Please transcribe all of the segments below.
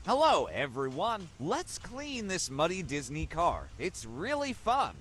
Hello, everyone. Let's clean this muddy Disney car. It's really fun.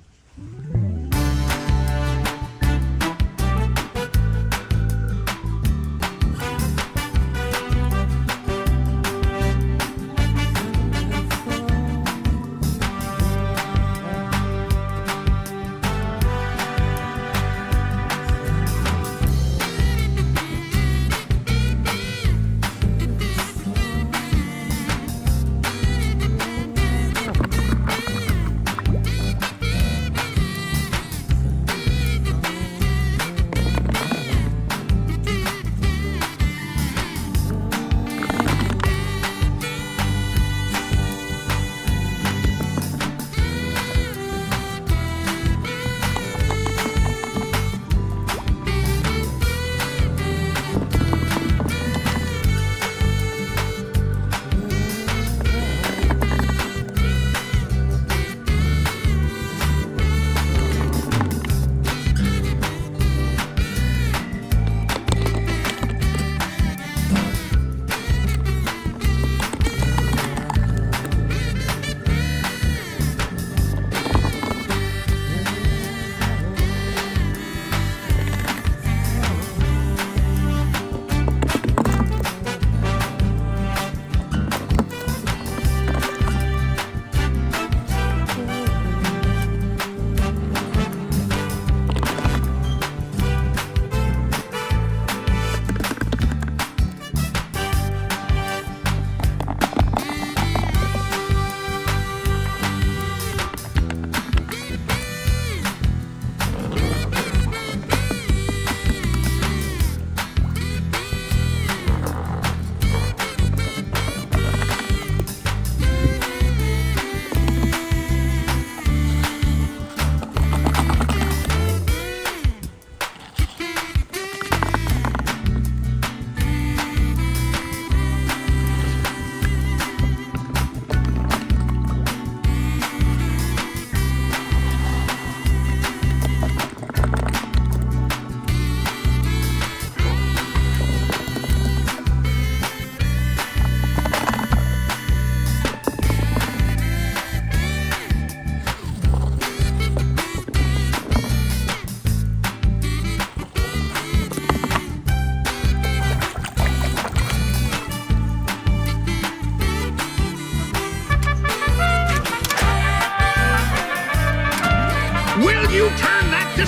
Will you turn that to...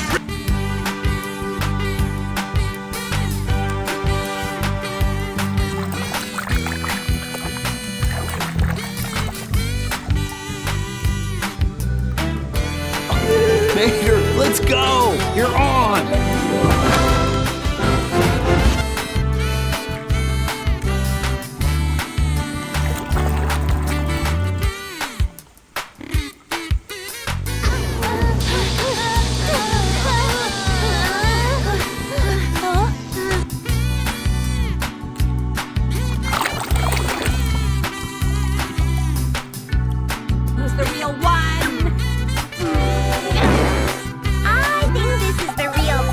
Mater, let's go! You're on! Who's the real one? I think this is the real.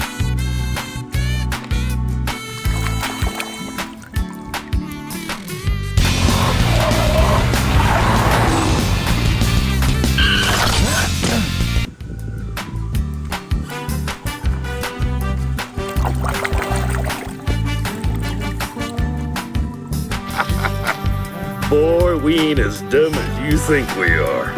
Boy, we ain't as dumb as you think we are.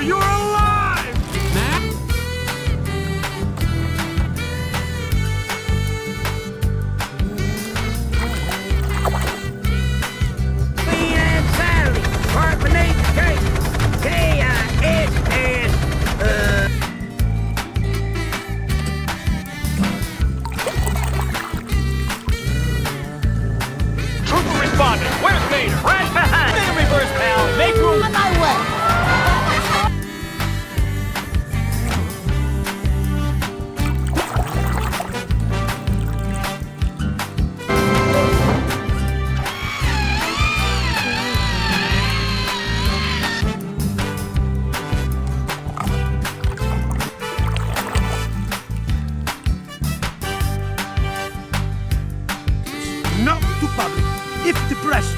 You're alive!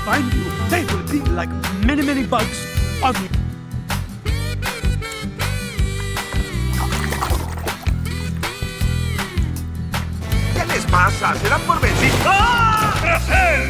find you, they will be like many, many bugs on you. ¿Qué les pasa? ¿Serán por vencidos? ¡Ah! ¡Tras él!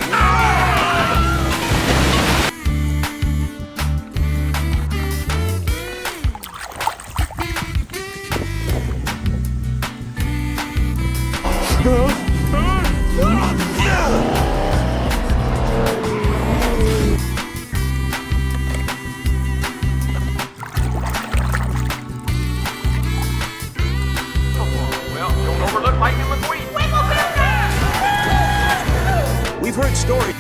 We've heard stories.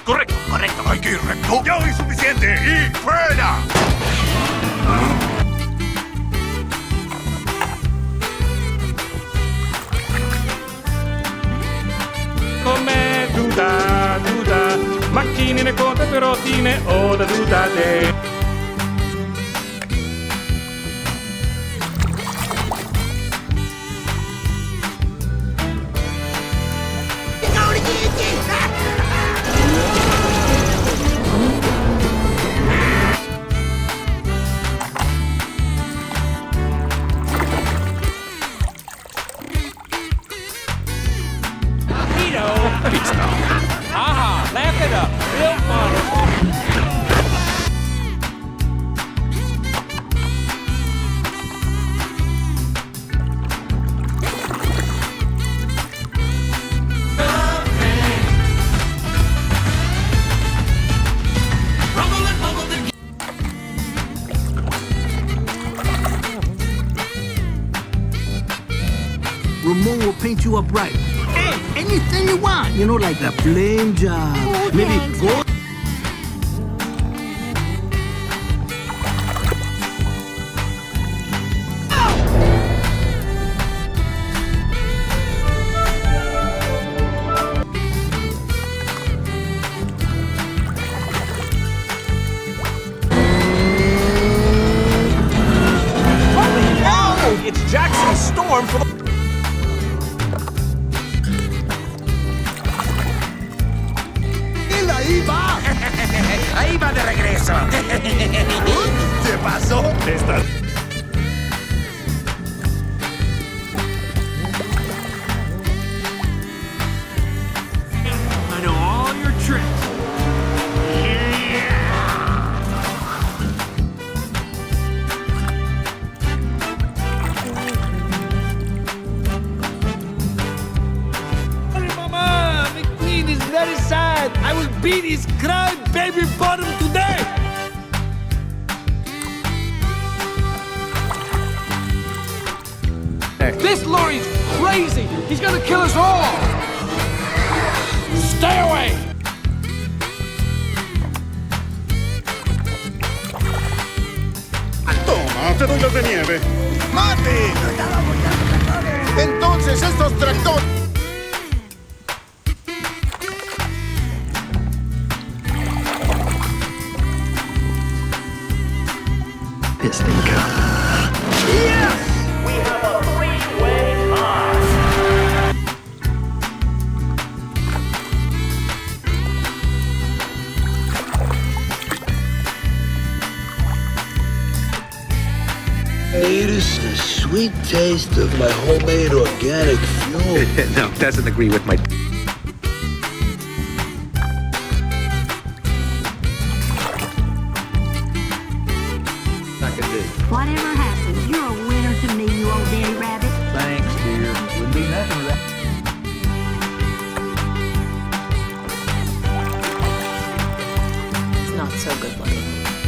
Correcto, correcto. Hay que ir recto. Ya oí suficiente. ¡Y fuera! Come duda, duda, macchinine con peperotine o da dudate. Aha, laugh it up. Real fun. Ramon will paint you up right. Hey, anything you want. You know, like the flame job. Oh, Maybe thanks. gold. It's Jackson's storm for the... ¡Ahí va! Ahí va de regreso. ¿Qué pasó? Esta... I know all your tricks. Mama, McQueen is very sad. I will beat his crying baby bottom today. This lorry's crazy. He's gonna kill us all. Stay away. Toma, te doy las de nieve. ¡Mate! Entonces estos tractores... Piston cup. ¡Yes! We have a three-way tie. It is the sweet taste of my homemade organic fuel. No, doesn't agree with my... Whatever happens, you're a winner to me, you old daddy rabbit. Thanks, dear. Wouldn't be nothing without... It's not so good looking.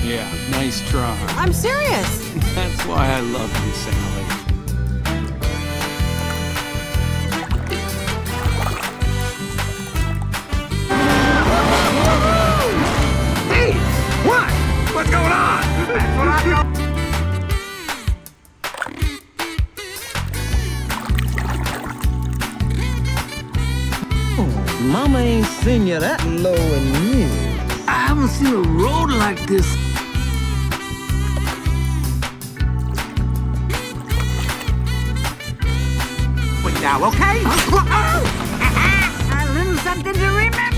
Yeah, nice try. I'm serious. That's why I love you, Sally. Hey! What? What's going on? That's what I got. Mama ain't seen you that low in years. I haven't seen a road like this. now, okay? A little something to remember.